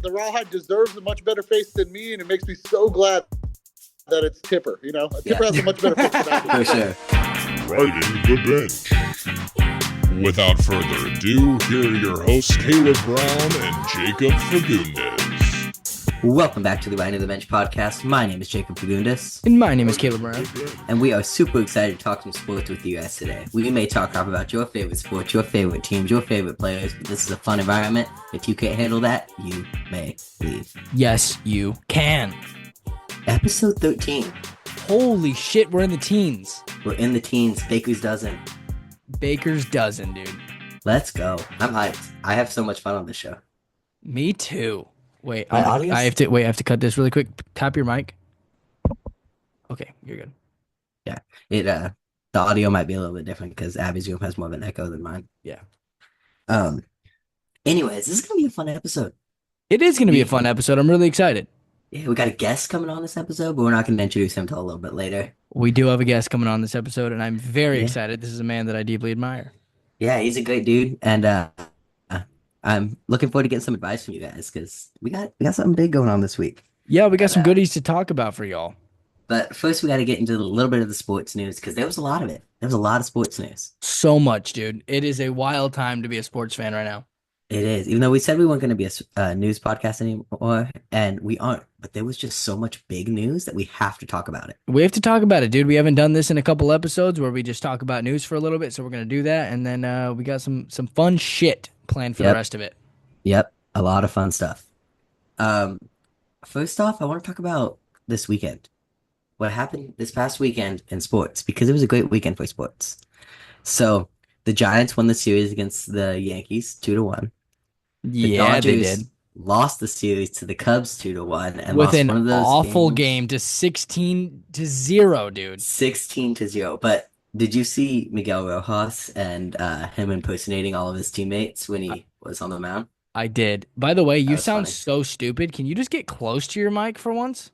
the Rawhide deserves a much better face than me, and it makes me so glad that it's Tipper. You know, Tipper has a much better face than I do. For sure. Riding the bench. Without further ado, here are your hosts, Caleb Brown and Jacob Fagundes. Welcome back to the Riding the Bench podcast. My name is Jacob Fagundes. And my name is Caleb Brown. And we are super excited to talk some sports with you guys today. We may talk about your favorite sports, your favorite teams, your favorite players, but this is a fun environment. If you can't handle that, you may leave. Yes, you can. Episode 13. Holy shit, we're in the teens. We're in the teens. Baker's dozen. Baker's dozen, dude. Let's go. I'm hyped. I have so much fun on this show. Me too. Wait, My I audience? have to cut this really quick. Tap your mic. Okay, you're good. Yeah. The audio might be a little bit different because Abby's room has more of an echo than mine. Yeah. Anyways, this is gonna be a fun episode. It is going to be a fun episode. I'm really excited. Yeah, we got a guest coming on this episode, but we're not gonna introduce him until a little bit later. We do have a guest coming on this episode, and I'm very Yeah. excited. This is a man that I deeply admire. Yeah, he's a great dude, and I'm looking forward to getting some advice from you guys because we got something big going on this week. Yeah, we got some goodies to talk about for y'all. But first, we got to get into a little bit of the sports news because there was a lot of it. There was a lot of sports news. So much, dude. It is a wild time to be a sports fan right now. It is, even though we said we weren't going to be a news podcast anymore, and we aren't. But there was just so much big news that we have to talk about it. We have to talk about it, dude. We haven't done this in a couple episodes where we just talk about news for a little bit, so we're going to do that. And then we got some fun shit planned for the rest of it. Yep, a lot of fun stuff. First off, I want to talk about this weekend. What happened this past weekend in sports, because it was a great weekend for sports. So the Giants won the series against the Yankees 2-1. The Yeah, they Dodgers did. lost the series to the Cubs 2-1 and With lost an one of those awful games game to 16-0, dude. 16-0. But did you see Miguel Rojas and him impersonating all of his teammates when he was on the mound? I did. By the way, you was sound funny. so stupid. Can you just get close to your mic for once?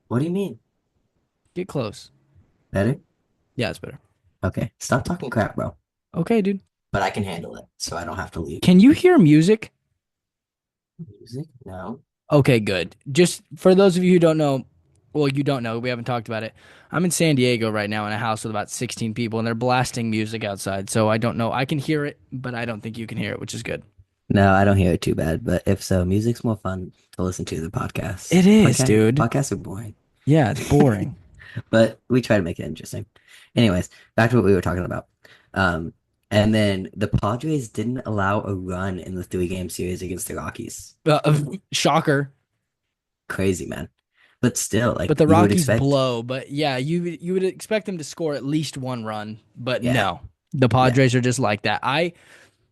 What do you mean? Get close. Better? Yeah, it's better. Okay, stop talking crap, bro. Okay, dude. But I can handle it, so I don't have to leave. Can you hear music? Music? No. Okay, good. Just for those of you who don't know, well, you don't know, we haven't talked about it. I'm in San Diego right now in a house with about 16 people, and they're blasting music outside. So I don't know. I can hear it, but I don't think you can hear it, which is good. No, I don't hear it too bad, but if so, music's more fun to listen to than podcasts. It is, dude. Podcasts are boring, Yeah, it's boring. but we try to make it interesting. Anyways, back to what we were talking about. And then the Padres didn't allow a run in the 3-game series against the Rockies. Shocker. Crazy, man. But still, like, But the you would Rockies expect, blow. But yeah, you would expect them to score at least one run. But Yeah. no, the Padres are just like that.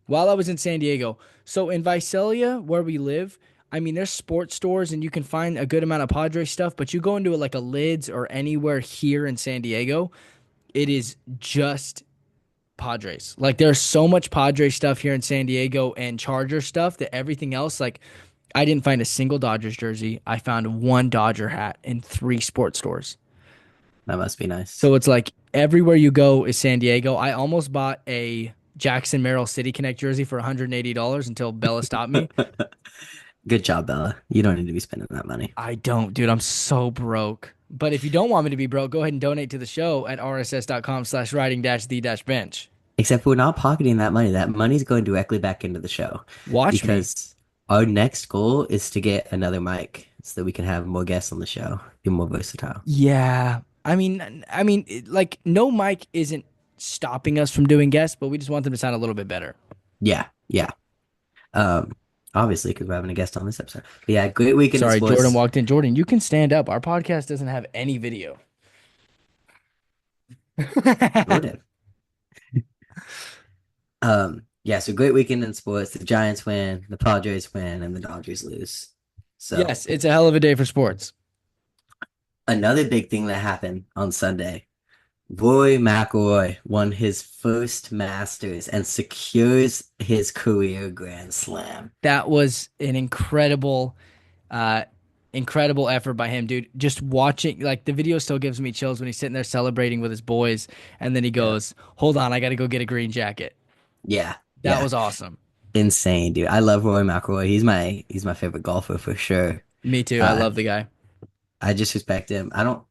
While I was in San Diego, so in Visalia, where we live, I mean, there's sports stores and you can find a good amount of Padres stuff. But you go into like a Lids or anywhere here in San Diego, it is just Padres. Like, there's so much Padres stuff here in San Diego and Charger stuff that everything else, like, I didn't find a single Dodgers jersey. I found one Dodger hat in 3 sports stores. that must be nice. So it's like everywhere you go is San Diego. I almost bought a Jackson Merrill City Connect jersey for $180 until Bella stopped me. Good job, Bella. You don't need to be spending that money. I don't, dude. I'm so broke. But if you don't want me to be broke, go ahead and donate to the show at rss.com/riding-the-bench. Except we're not pocketing that money. That money's going directly back into the show. Watch me. Because our next goal is to get another mic so that we can have more guests on the show, be more versatile. Yeah. I mean, like, no mic isn't stopping us from doing guests, but we just want them to sound a little bit better. Yeah. Obviously, because we're having a guest on this episode. But yeah, great weekend in Sorry, sports. Jordan walked in. Jordan, you can stand up. Our podcast doesn't have any video. Jordan. Yeah, so great weekend in sports. The Giants win, the Padres win, and the Dodgers lose. So Yes, it's a hell of a day for sports. another big thing that happened on Sunday, Rory McIlroy won his first Masters and secures his career Grand Slam. That was an incredible effort by him, dude. Just watching, like, the video still gives me chills when he's sitting there celebrating with his boys, and then he goes, "Hold on, I got to go get a green jacket." Yeah. That was awesome. insane, dude. I love Rory McIlroy. He's my favorite golfer for sure. Me too. I Uh, love the guy I just respect him. I don't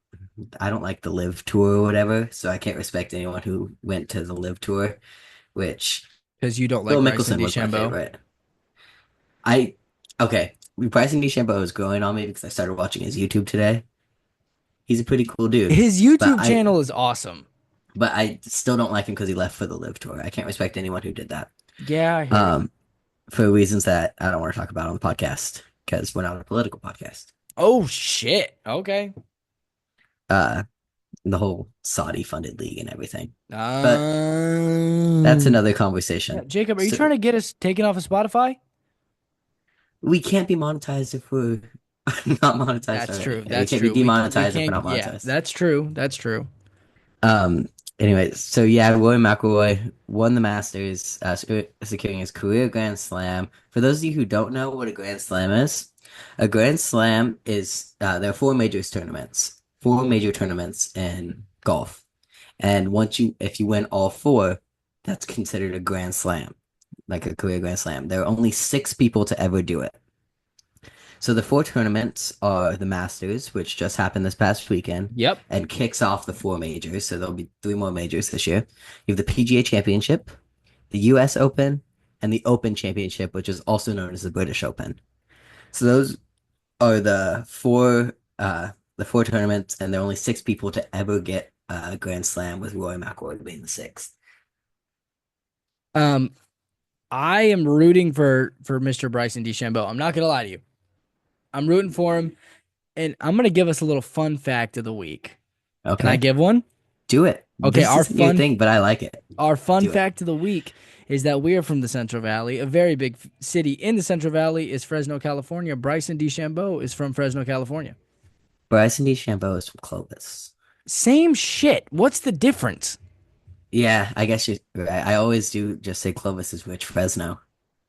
like the Live Tour or whatever, so I can't respect anyone who went to the Live Tour, which because you don't Phil like Bryson Mickelson was my DeChambeau. favorite. I okay. Bryson DeChambeau is growing on me because I started watching his YouTube today. He's a pretty cool dude, His but YouTube I channel is awesome. but I still don't like him because he left for the Live Tour. I can't respect anyone who did that. Yeah, I hear you. Um, for reasons that I don't want to talk about on the podcast because we're not a political podcast. Oh shit. Okay. Uh, the whole Saudi funded league and everything. But that's another Yeah, conversation. Jacob, are you So trying to get us taken off of Spotify? we can't be monetized if we're not monetized That's already. true. And we That's can't be true. We demonetized if we're can't. not Yeah, monetized. that's true. That's true. Um. Anyway, so yeah, Rory McIlroy won the Masters, securing his career Grand Slam. For those of you who don't know what a Grand Slam is, a Grand Slam is there are four major tournaments in golf, and if you win all four, that's considered a Grand Slam, like a career Grand Slam. There are only 6 people to ever do it. So the 4 tournaments are the Masters, which just happened this past weekend Yep. and kicks off the 4 majors. So there'll be 3 more majors this year. You have the PGA Championship, the US Open, and the Open Championship, which is also known as the British Open. So those are the four tournaments, and there are only 6 people to ever get a Grand Slam, with Rory McIlroy being the sixth. Um, I am rooting for Mr. Bryson DeChambeau. I'm not gonna lie to you. I'm rooting for him, and I'm gonna give us a little fun fact of the week. Can I Okay, give one? do it. Okay, This isn't your thing, but I like it. Our fun Do it. fact of the week is that we are from the Central Valley. A very big city in the Central Valley is Fresno, California. Bryson DeChambeau is from Fresno, California. Bryson DeChambeau is from Clovis. Same shit. What's the difference? Yeah, I guess you. I always do just say Clovis is rich Fresno.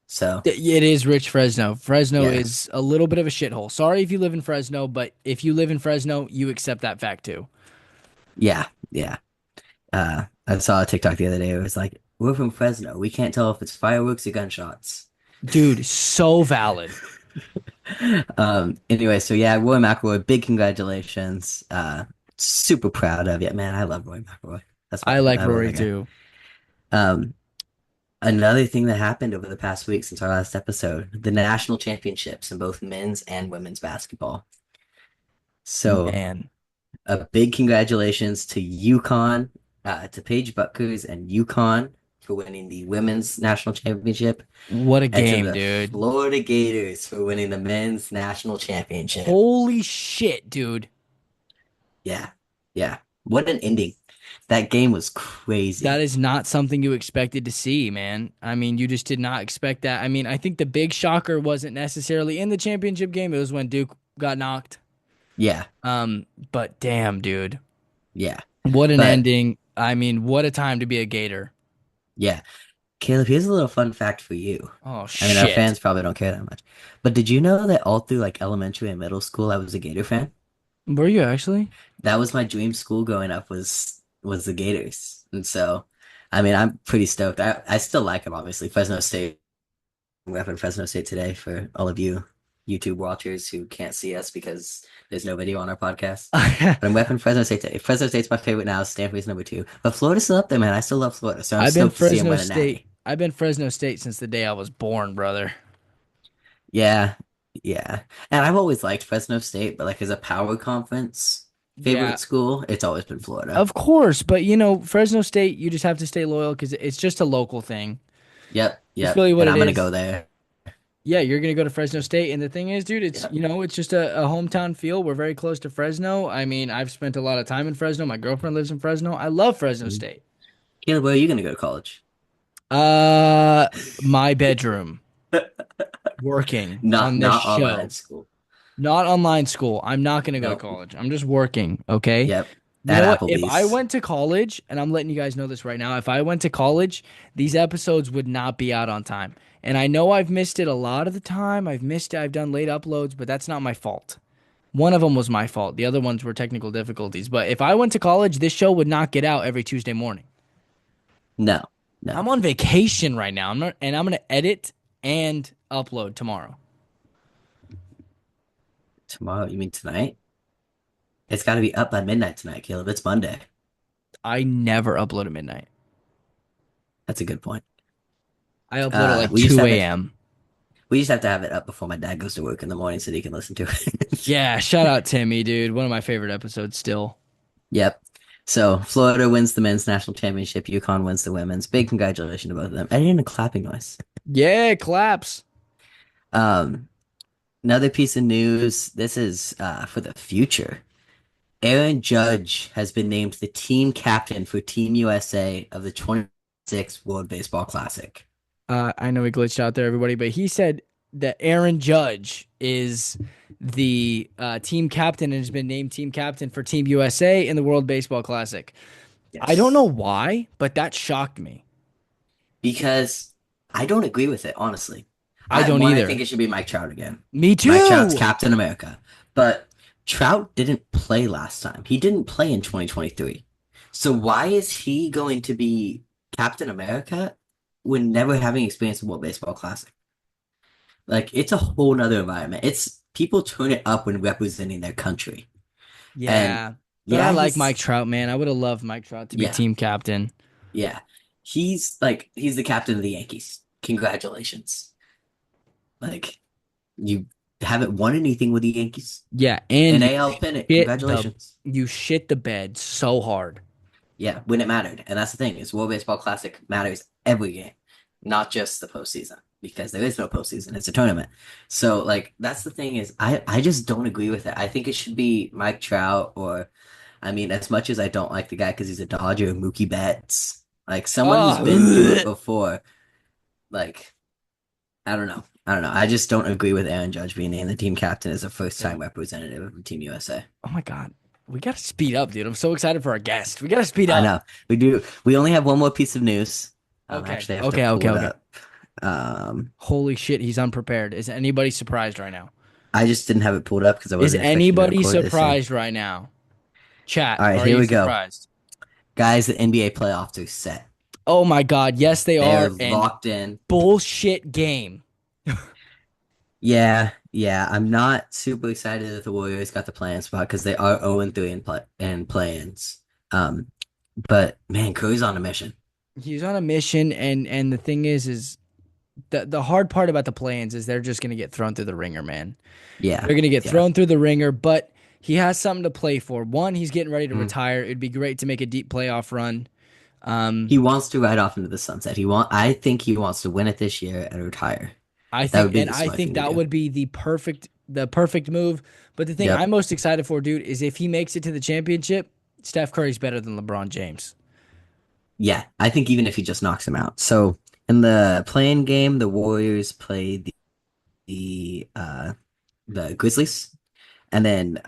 So It is rich Fresno. Fresno yeah, is a little bit of a shithole. Sorry if you live in Fresno, but if you live in Fresno, you accept that fact too. yeah, yeah. I saw a TikTok the other day. It was like, "We're from Fresno. We can't tell if it's fireworks or gunshots." Dude, so valid. Anyway, so yeah, Roy McIlroy, big congratulations. Super proud of you, man. I love Roy McIlroy. I like I love Rory that guy. too. Um, Another thing that happened over the past week since our last episode, the national championships in both men's and women's basketball. So Man, a big congratulations to UConn, to Paige Buckers and UConn for winning the women's national championship, what a and to game, the dude. Florida Gators for winning the men's national championship. Holy shit, dude. Yeah, yeah. What an ending. That game was crazy. That is not something you expected to see, man. I mean, you just did not expect that. I mean, I think the big shocker wasn't necessarily in the championship game. It was when Duke got knocked. Yeah, But damn, dude. yeah. What an But ending. I mean, what a time to be a Gator. yeah. Caleb, here's a little fun fact for you. Oh, I mean, our shit. fans probably don't care that much. But did you know that all through like elementary and middle school, I was a Gator fan? Were you actually? That was my dream school growing up was the Gators. And so, I mean, I'm pretty stoked. I still like them, obviously. Fresno State. I'm repping Fresno State today for all of you YouTube watchers who can't see us because there's no video on our podcast. But I'm repping Fresno State today. Fresno State's my favorite now. Stanford's number 2. But Florida's still up there, man. I still love Florida. So I'm I've been stoked to see them Fresno win a natty. State. I've been Fresno State since the day I was born, brother. Yeah, yeah. And I've always liked Fresno State, but like as a power conference favorite Yeah, school, it's always been Florida. of course. But, Fresno State, you just have to stay loyal because it's just a local thing. Yep, It's yep. really what And it I'm gonna is. go there. Yeah, you're gonna go to Fresno State, and the thing is, dude, it's Yep. it's just a hometown feel. We're very close to Fresno. I mean, I've spent a lot of time in Fresno. My girlfriend lives in Fresno. I love Fresno Mhm. State. Caleb, where are you gonna go to college? My bedroom, working on this Not show. online school. Not online school. I'm not gonna go to Nope. college. I'm just working, okay? Yep. You At know what? If I Applebee's. went to college, and I'm letting you guys know this right now, if I went to college, these episodes would not be out on time. And I know I've missed it a lot of the time. I've done late uploads, but that's not my fault. One of them was my fault. The other ones were technical difficulties. But if I went to college, this show would not get out every Tuesday morning. No, I'm no. on vacation right now. I'm gonna edit and upload tomorrow. Tomorrow, you mean tonight? It's got to be up by midnight tonight, Caleb. It's Monday. I never upload at midnight. That's a good point. I upload at like We just 2 have it. a.m. We just have to have it up before my dad goes to work in the morning so that he can listen to it. Yeah, shout out Timmy, dude. One of my favorite episodes still. Yep. So Florida wins the men's national championship. UConn wins the women's. Big congratulations to both of them. I didn't a clapping noise. Yeah, claps. Um, Another piece of news. This is for the future. Aaron Judge has been named the team captain for Team USA of the 26th World Baseball Classic. I know he glitched out there, everybody, but he said that Aaron Judge is the team captain and has been named team captain for Team USA in the World Baseball Classic. Yes. I don't know why, but that shocked me. Because I don't agree with it, honestly. I don't either. I think it should be Mike Trout again. Me too. Mike Trout's Captain America. But Trout didn't play last time. He didn't play in 2023. So why is he going to be Captain America when never having experienced the World Baseball Classic? Like, it's a whole nother environment. It's people turn it up when representing their country. Yeah. And But I like Mike Trout, man. I would have loved Mike Trout to be Yeah. team captain. Yeah. He's the captain of the Yankees. Congratulations. Like, you haven't won anything with the Yankees. Yeah, and An AL pennant. shit Congratulations. you shit the bed so hard. Yeah, when it mattered. And that's the thing, is World Baseball Classic matters every game, not just the postseason, because there is no postseason. It's a tournament. So, like, that's the thing is I just don't agree with it. I think it should be Mike Trout or, I mean, as much as I don't like the guy because he's a Dodger, Mookie Betts, like someone who's been through it before, like, I don't know. I just don't agree with Aaron Judge being named the team captain as a first-time representative of Team USA. Oh my God. We got to speed up, dude. I'm so excited for our guest. We got to speed up. I know. We do. We only have one more piece of news. Okay. Actually, I have to pull it up. Holy shit, he's unprepared. Is anybody surprised right now? I just didn't have it pulled up because I Is wasn't expecting to anybody record this surprised right now? Chat. All right, are here you we go. surprised? Guys, the NBA playoffs are set. Oh my God. Yes, they They're are. And locked in. bullshit game. Yeah. I'm not super excited that the Warriors got the play-in spot because they are 0-3 in play-ins. But man, Curry's on a mission. He's on a mission, and the thing is the hard part about the play-ins is they're just gonna get thrown through the ringer, man. Yeah. They're gonna get thrown through the ringer, but he has something to play for. One, he's getting ready to retire. It'd be great to make a deep playoff run. He wants to ride off into the sunset. I think he wants to win it this year and retire. I That would think, be and the I smart think thing to that do. would be the perfect move. But the thing Yep. I'm most excited for, dude, is if he makes it to the championship, Steph Curry's better than LeBron James. Yeah, I think even if he just knocks him out. So in the play-in game, the Warriors play the Grizzlies, and then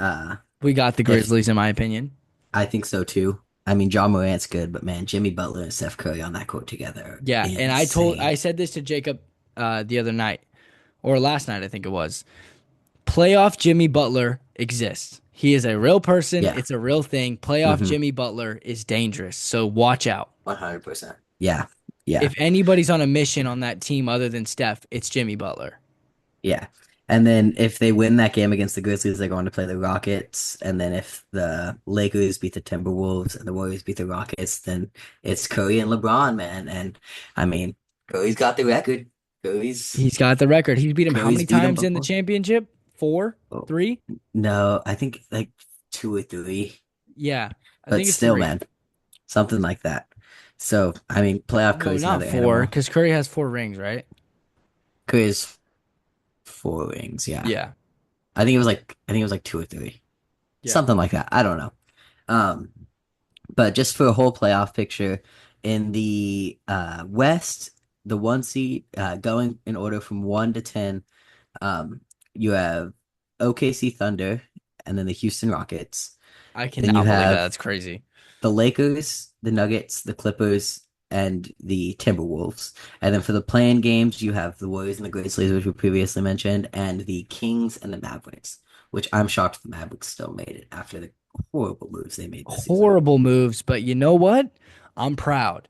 We got the Grizzlies, in my opinion. I think so too. I mean, John Morant's good, but man, Jimmy Butler and Steph Curry on that court together. Yeah, and I insane. said this to Jacob the other night, or last night, I think it was. Playoff Jimmy Butler exists. He is a real person. Yeah. It's a real thing. Playoff Mhm. Jimmy Butler is dangerous. So watch out. 100%. Yeah. If anybody's on a mission on that team other than Steph, it's Jimmy Butler. Yeah. And then if they win that game against the Grizzlies, they're going to play the Rockets. And then if the Lakers beat the Timberwolves and the Warriors beat the Rockets, then it's Curry and LeBron, man. And I mean, Curry's got the record. He's got the record. He's beat him how Curry's many beat him times in the before. championship? 4? Oh. 3? No, I think like 2 or 3. Yeah. I But think it's still, 3. man, something like that. So, I mean, playoff No, Curry's not another 4, animal. because Curry has 4 rings, right? Curry's 4 rings, yeah. Yeah. I think it was like 2 or 3. Yeah. Something like that. I don't know. But just for a whole playoff picture, in the West, the 1 seed, going in order from 1 to 10, you have OKC Thunder and then the Houston Rockets. I Then cannot you believe that. have That's crazy. the Lakers, the Nuggets, the Clippers, and the Timberwolves. And then for the play-in games, you have the Warriors and the Grizzlies, which we previously mentioned, and the Kings and the Mavericks, which I'm shocked the Mavericks still made it after the horrible moves they made this season. Horrible moves, but you know what? I'm proud.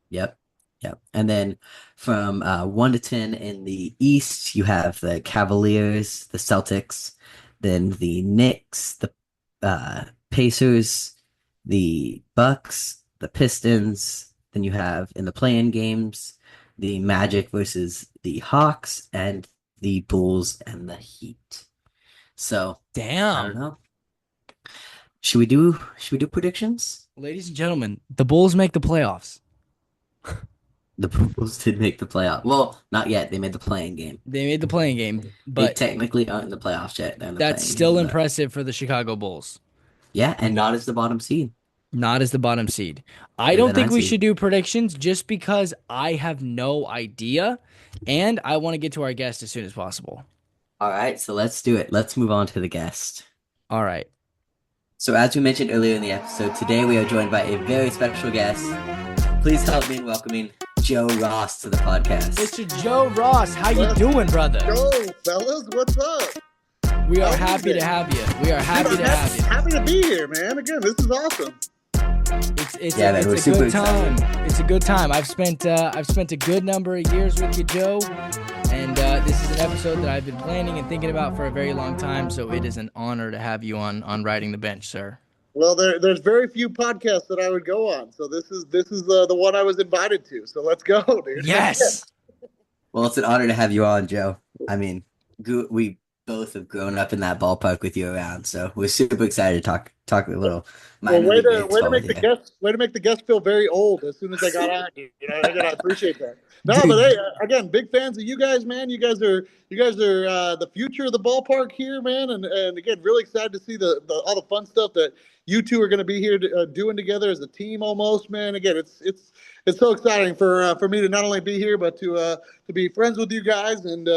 Yep. Yeah. And then from 1 to 10 in the East, you have the Cavaliers, the Celtics, then the Knicks, the Pacers, the Bucks, the Pistons. Then you have in the play-in games, the Magic versus the Hawks, and the Bulls and the Heat. So I don't Damn. know. Should we do predictions? Ladies and gentlemen, the Bulls make the playoffs. The Bulls did make the playoff. Well, not yet. They made the playing game. They made the playing game, They but technically aren't in the playoffs yet. They're in the that's playing still game, but impressive for the Chicago Bulls. yeah, and not as the bottom seed. Not as the bottom seed. I They're the don't think ninth we seed. should do predictions just because I have no idea, and I want to get to our guest as soon as possible. All right, so let's do it. Let's move on to the guest. All right. So as we mentioned earlier in the episode, today we are joined by a very special guest. Please help me in welcoming Joe Ross to the podcast. Mr. Joe Ross, how you doing, brother? Yo, fellas, what's up? We are How you happy to been? have you. We are happy to have you. Happy to be here, man. Again, this is awesome. It's Yeah, man, we're a super good excited. time. It's a good time. I've spent a good number of years with you, Joe, and this is an episode that I've been planning and thinking about for a very long time. So it is an honor to have you on Riding the Bench, sir. Well, there's very few podcasts that I would go on, so this is the one I was invited to. So let's go, dude. Yes. Well, it's an honor to have you on, Joe. I mean, we both have grown up in that ballpark with you around, so we're super excited to talk a little Well, minor way league to baseball make with the you. guest feel very old as soon as I got on. You know, I appreciate that. No, Dude. but hey, again, big fans of you guys, man. You guys are the future of the ballpark here, man. And again, really excited to see the all the fun stuff that you two are going to be here doing together as a team, almost, man. Again, it's so exciting for me to not only be here, but to be friends with you guys, and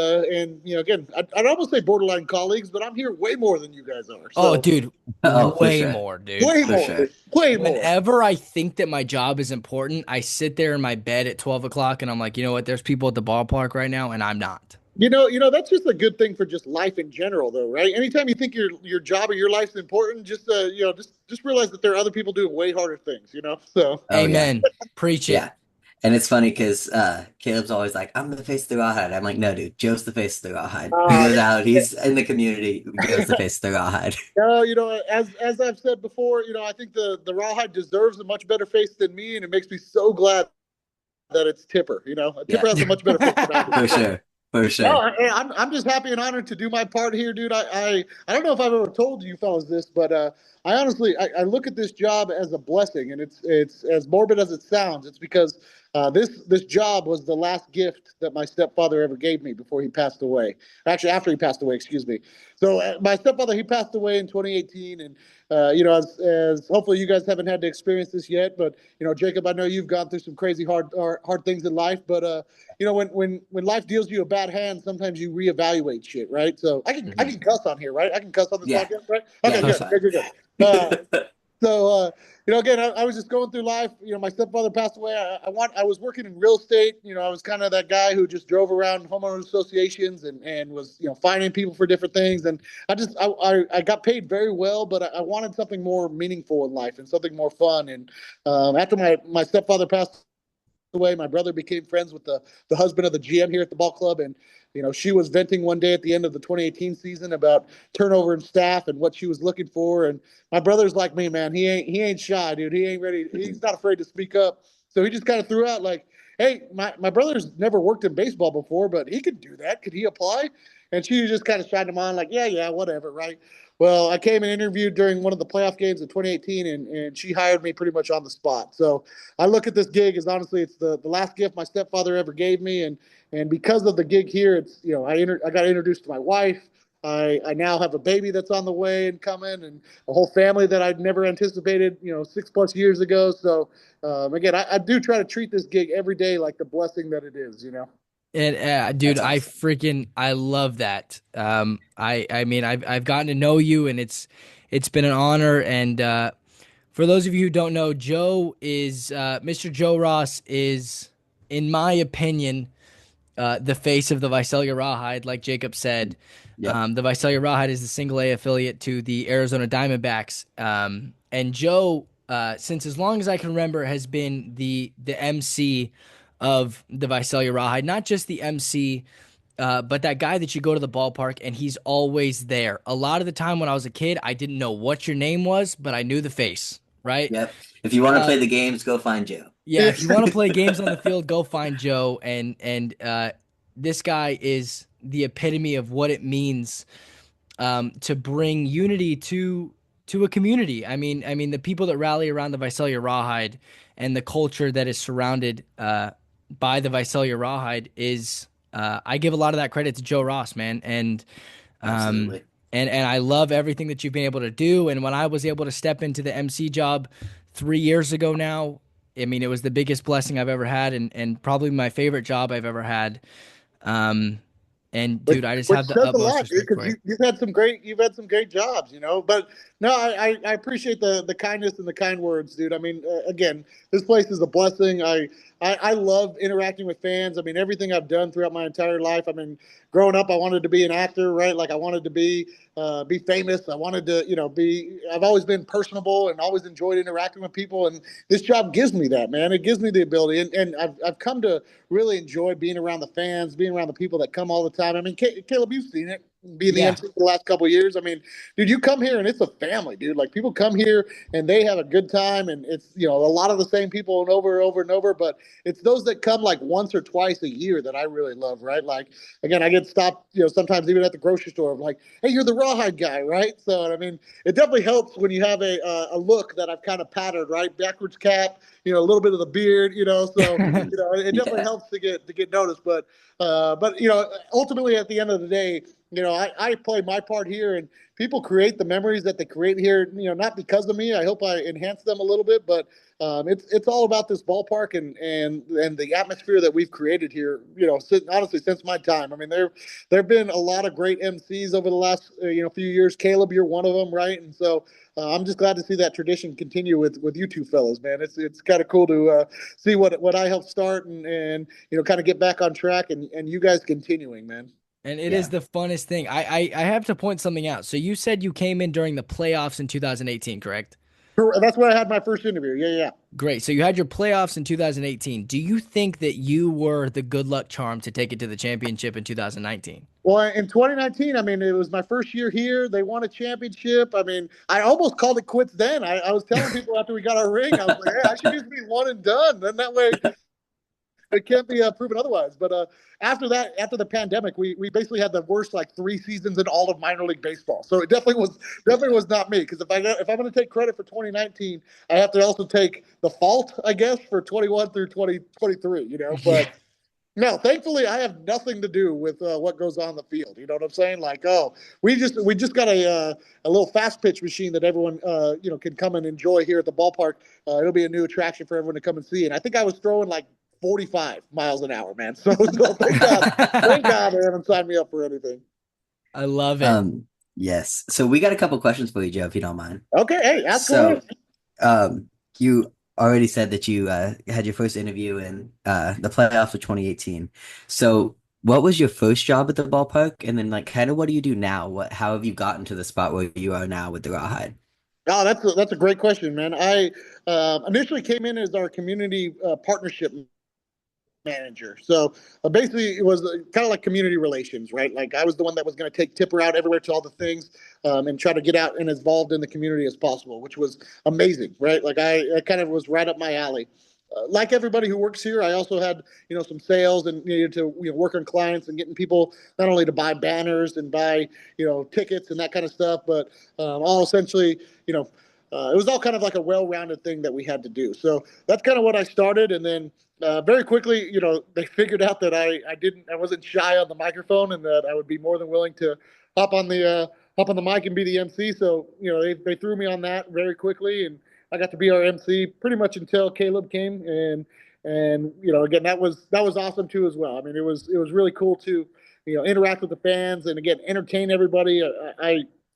you know, again, I'd almost say borderline colleagues, but I'm here way more than you guys are. So, Oh, dude, Oh, for way sure. more, dude. way For more, sure. way more. Whenever I think that my job is important, I sit there in my bed at 12 o'clock and I'm like, you know what? There's people at the ballpark right now, and I'm not. You know that's just a good thing for just life in general, though, right? Anytime you think your job or your life's important, just just realize that there are other people doing way harder things, you know. So Oh, yeah. Amen. Preach it. Yeah. And it's funny because Caleb's always like, I'm the face of the Rawhide. I'm like, no, dude, Joe's the face of the Rawhide. He goes out, he's in the community. Joe's the face of the Rawhide. no, as I've said before, I think the Rawhide deserves a much better face than me, and it makes me so glad that it's Tipper. Tipper has a much better face than I do. For sure. For sure. No, I'm just happy and honored to do my part here, dude. I don't know if I've ever told you fellas this, but I honestly I look at this job as a blessing, and it's as morbid as it sounds. It's because this job was the last gift that my stepfather ever gave me before he passed away. Actually, after he passed away, excuse me. So my stepfather, he passed away in 2018, and as hopefully you guys haven't had to experience this yet, but Jacob, I know you've gone through some crazy hard things in life, but when life deals you a bad hand, sometimes you reevaluate shit, right? So I can cuss on here, right? I can cuss on this Yeah. podcast, right? Yeah, Okay, that's good. So again, I was just going through life. My stepfather passed away. I was working in real estate. I was kind of that guy who just drove around homeowners associations and was finding people for different things. And I got paid very well, but I wanted something more meaningful in life and something more fun. And after my stepfather passed away, my brother became friends with the husband of the GM here at the ball club, and she was venting one day at the end of the 2018 season about turnover in staff and what she was looking for. And my brother's like me, man. He ain't shy, dude. He ain't ready. He's not afraid to speak up. So he just kind of threw out like, "Hey, my brother's never worked in baseball before, but he could do that. Could he apply?" And she just kind of shined him on like, yeah, whatever, right? Well, I came and interviewed during one of the playoff games in 2018, and she hired me pretty much on the spot. So I look at this gig as honestly, it's the last gift my stepfather ever gave me, and because of the gig here, it's I got introduced to my wife. I now have a baby that's on the way and coming, and a whole family that I'd never anticipated 6+ years ago. So again, I do try to treat this gig every day like the blessing that it is. And dude, That's I love that. I mean, I've gotten to know you, and it's been an honor. And for those of you who don't know, Mr. Joe Ross is, in my opinion, the face of the Visalia Rawhide, like Jacob said. Yep. The Visalia Rawhide is the single A affiliate to the Arizona Diamondbacks. And Joe, since as long as I can remember, has been the MC of the Visalia Rawhide, not just the MC, but that guy that you go to the ballpark and he's always there. A lot of the time when I was a kid, I didn't know what your name was, but I knew the face, right? Yep. If you want to Uh, play the games, go find Joe. yeah, if you want to play games on the field, go find Joe. And this guy is the epitome of what it means to bring unity to a community. I mean, the people that rally around the Visalia Rawhide and the culture that is surrounded by the Visalia Rawhide is. I give a lot of that credit to Joe Ross, man, um, Absolutely. and I love everything that you've been able to do. And when I was able to step into the MC job 3 years ago now, I mean, it was the biggest blessing I've ever had, and probably my favorite job I've ever had. Um, and dude, I just Which have the says a utmost lot, dude, respect because for you. you've had some great jobs, you know. But no, I appreciate the kindness and the kind words, dude. I mean, again, this place is a blessing. I love interacting with fans. I mean, everything I've done throughout my entire life. I mean, growing up, I wanted to be an actor, right? Like I wanted to be famous. I wanted to, you know, be. I've always been personable and always enjoyed interacting with people. And this job gives me that, man. It gives me the ability, and I've come to really enjoy being around the fans, being around the people that come all the time. I mean, Caleb, you've seen it being the Yeah. MC for the last couple of years. I mean, dude, you come here and it's a family, dude. Like people come here and they have a good time, and it's a lot of the same people and over and over. But it's those that come like once or twice a year that I really love, right? Like again, I get stopped, sometimes even at the grocery store. I'm like, hey, you're the Rawhide guy, right? So I mean, it definitely helps when you have a look that I've kind of patterned, right? Backwards cap, a little bit of the beard, so it definitely Yeah. helps to get noticed. But ultimately at the end of the day, I play my part here, and people create the memories that they create here, not because of me. I hope I enhance them a little bit, but it's all about this ballpark and the atmosphere that we've created here. Honestly, since my time. I mean, there've been a lot of great MCs over the last few years. Caleb, you're one of them, right? And so I'm just glad to see that tradition continue with you two fellows, man. It's kind of cool to see what I helped start and kind of get back on track and you guys continuing, man. And it is Yeah. the funnest thing. I have to point something out. So you said you came in during the playoffs in 2018, correct? That's where I had my first interview. Yeah, yeah. Great. So you had your playoffs in 2018. Do you think that you were the good luck charm to take it to the championship in 2019? Well, in 2019, I mean, it was my first year here. They won a championship. I mean, I almost called it quits then. I was telling people after we got our ring, I was like, hey, I should just be one and done. Then that way it can't be proven otherwise. But after that, after the pandemic, we basically had the worst like 3 seasons in all of minor league baseball. So it definitely was not me, because if I'm going to take credit for 2019, I have to also take the fault, I guess, for 21 through 2023. Yeah. But no, thankfully, I have nothing to do with what goes on the field. You know what I'm saying? Like, oh, we just got a little fast pitch machine that everyone can come and enjoy here at the ballpark. It'll be a new attraction for everyone to come and see. And I think I was throwing like 45 miles an hour, man. So thank God they haven't signed me up for anything. I love it. Yes. So we got a couple questions for you, Joe, if you don't mind. Okay, hey, ask So, away. you already said that you had your first interview in the playoffs of 2018. So, what was your first job at the ballpark? And then, like, kind of what do you do now? How have you gotten to the spot where you are now with the Rawhide? Oh, that's a great question, man. I initially came in as our community partnership manager. So basically, it was kind of like community relations, right? Like I was the one that was going to take Tipper out everywhere to all the things, and try to get out and as involved in the community as possible, which was amazing, right? Like I kind of was right up my alley. Like everybody who works here, I also had some sales and needed to work on clients and getting people not only to buy banners and buy tickets and that kind of stuff, but all essentially it was all kind of like a well-rounded thing that we had to do. So that's kind of what I started, and then very quickly, they figured out that I wasn't shy on the microphone, and that I would be more than willing to hop on the mic and be the MC. So they threw me on that very quickly, and I got to be our MC pretty much until Caleb came, and again that was awesome too as well. I mean, it was really cool to interact with the fans and again entertain everybody.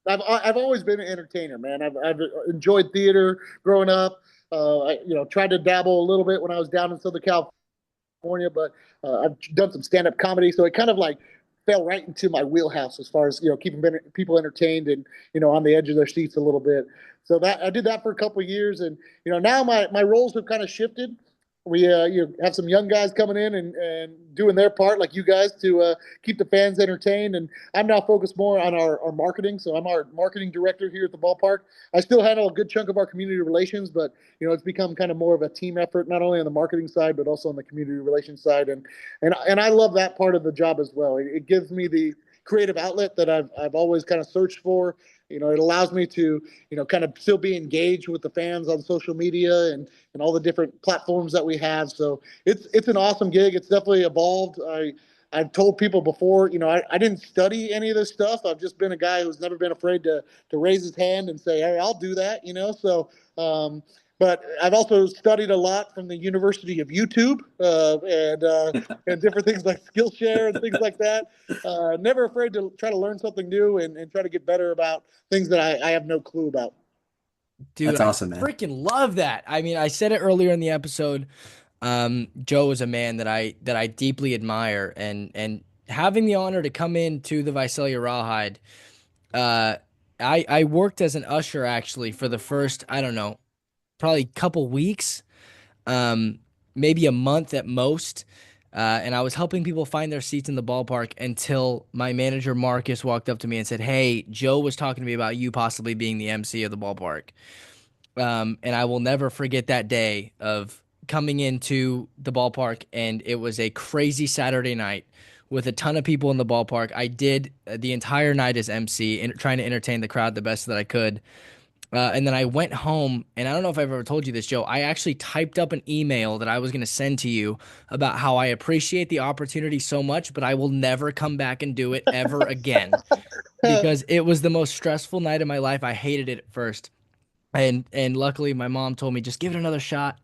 I've always been an entertainer, man. I've enjoyed theater growing up. I tried to dabble a little bit when I was down in Southern California, but I've done some stand up comedy, so it kind of like fell right into my wheelhouse as far as keeping people entertained and on the edge of their seats a little bit. So that I did that for a couple of years, and now my roles have kind of shifted. we you have some young guys coming in and doing their part, like you guys, to keep the fans entertained. And I'm now focused more on our marketing. So I'm our marketing director here at the ballpark. I still handle a good chunk of our community relations, but it's become kind of more of a team effort, not only on the marketing side but also on the community relations side. And I love that part of the job as well. It gives me the creative outlet that I've always kind of searched for. It allows me to kind of still be engaged with the fans on social media and all the different platforms that we have. So it's an awesome gig. It's definitely evolved. I've told people before, I didn't study any of this stuff. I've just been a guy who's never been afraid to raise his hand and say, hey, I'll do that. So but I've also studied a lot from the University of YouTube and different things like Skillshare and things like that. Never afraid to try to learn something new and try to get better about things that I have no clue about. Dude, That's awesome, man. Freaking love that. I mean, I said it earlier in the episode. Joe is a man that I deeply admire, and having the honor to come into the Visalia Rawhide, I worked as an usher actually for the first, I don't know, probably couple weeks, maybe a month at most. And I was helping people find their seats in the ballpark until my manager Marcus walked up to me and said, "Hey, Joe was talking to me about you possibly being the MC of the ballpark." And I will never forget that day of coming into the ballpark, and it was a crazy Saturday night with a ton of people in the ballpark. I did the entire night as MC, trying to entertain the crowd the best that I could. And then I went home, and I don't know if I've ever told you this, Joe. I actually typed up an email that I was going to send to you about how I appreciate the opportunity so much, but I will never come back and do it ever again because it was the most stressful night of my life. I hated it at first. And luckily, my mom told me, just give it another shot.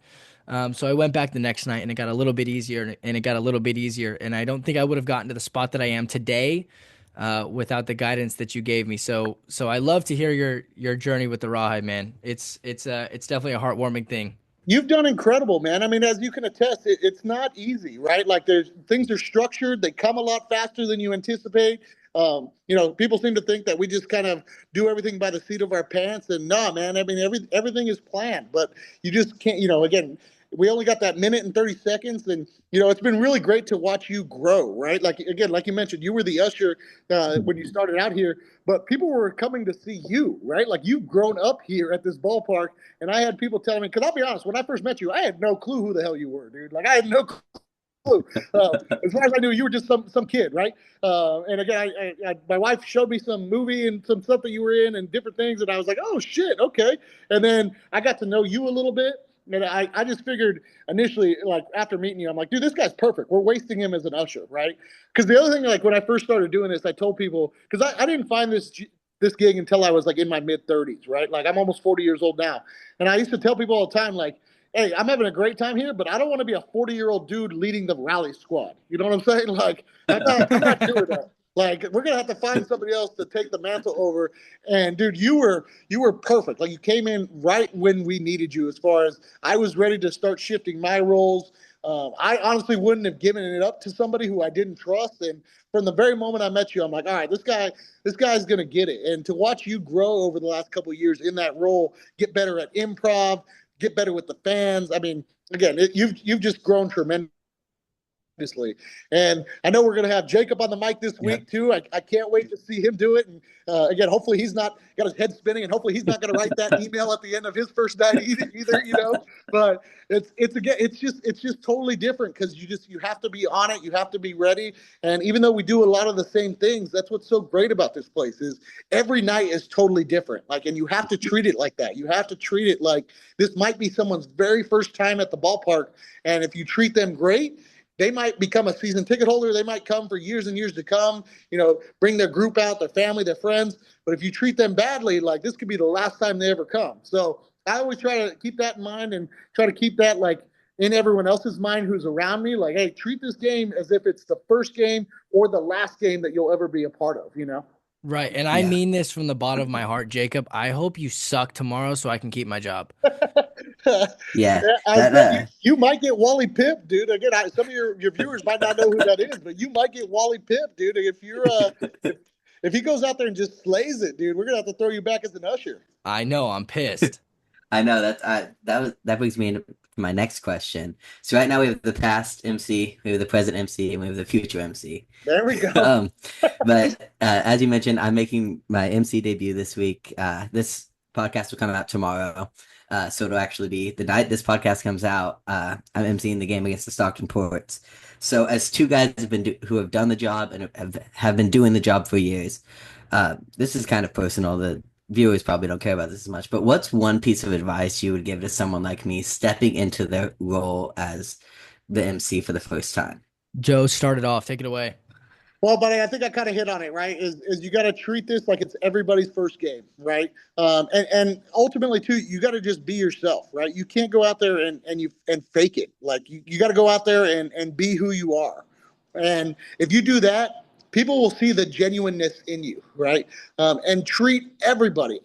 So I went back the next night, and it got a little bit easier, and it got a little bit easier. And I don't think I would have gotten to the spot that I am today without the guidance that you gave me. So I love to hear your journey with the Rawhide, man. It's definitely a heartwarming thing. You've done incredible, man. I mean, as you can attest, it's not easy, right? Like things are structured. They come a lot faster than you anticipate. People seem to think that we just kind of do everything by the seat of our pants, and no, man. I mean, everything is planned, but you just can't. Again, we only got that minute and 30 seconds, and it's been really great to watch you grow, right? Like again, like you mentioned, you were the usher when you started out here, but people were coming to see you, right? Like you've grown up here at this ballpark, and I had people telling me, because I'll be honest, when I first met you, I had no clue who the hell you were, dude. Like I had no clue. As far as I knew, you were just some kid, right? And again, my wife showed me some movie and some stuff that you were in and different things, and I was like, oh shit, okay. And then I got to know you a little bit, and I just figured initially, like after meeting you, I'm like, dude, this guy's perfect. We're wasting him as an usher, right? Because the other thing, like when I first started doing this, I told people, because I didn't find this gig until I was like in my mid 30s, right? Like I'm almost 40 years old now, and I used to tell people all the time, like, hey, I'm having a great time here, but I don't want to be a 40-year-old dude leading the rally squad. You know what I'm saying? Like, I'm not doing that. Like, we're gonna have to find somebody else to take the mantle over. And dude, you were perfect. Like, you came in right when we needed you. As far as I was ready to start shifting my roles. I honestly wouldn't have given it up to somebody who I didn't trust. And from the very moment I met you, I'm like, all right, this guy's gonna get it. And to watch you grow over the last couple of years in that role, get better at improv, get better with the fans. I mean, again, you've just grown tremendously. And I know we're going to have Jacob on the mic this week too. I can't wait to see him do it. And again, hopefully he's not got his head spinning, and hopefully he's not going to write that email at the end of his first night either. But it's just totally different because you have to be on it. You have to be ready. And even though we do a lot of the same things, that's what's so great about this place is every night is totally different. Like, and you have to treat it like that. You have to treat it like this might be someone's very first time at the ballpark. And if you treat them great, they might become a season ticket holder. They might come for years and years to come, bring their group out, their family, their friends. But if you treat them badly, like this could be the last time they ever come. So I always try to keep that in mind and try to keep that like in everyone else's mind who's around me. Like, hey, treat this game as if it's the first game or the last game that you'll ever be a part of, Right. And I mean this from the bottom of my heart, Jacob. I hope you suck tomorrow so I can keep my job. Yeah. You might get Wally Pip, dude. Again, some of your viewers might not know who that is, but you might get Wally Pip, dude. If you're if he goes out there and just slays it, dude, we're gonna have to throw you back as an usher. I know, I'm pissed. I know that brings me my next question. So right now we have the past MC, we have the present MC, and we have the future MC. There we go. But as you mentioned, I'm making my MC debut this week. This podcast will come out tomorrow. So it'll actually be the night this podcast comes out. I'm emceeing the game against the Stockton Ports. So as two guys who have done the job and have been doing the job for years, this is kind of personal. The viewers probably don't care about this as much, but what's one piece of advice you would give to someone like me stepping into the role as the MC for the first time? Joe, start it off. Take it away. Well, buddy, I think I kind of hit on it, right? Is you got to treat this like it's everybody's first game, right? And ultimately, too, you got to just be yourself, right? You can't go out there and fake it. Like you got to go out there and be who you are. And if you do that, people will see the genuineness in you, right? And treat everybody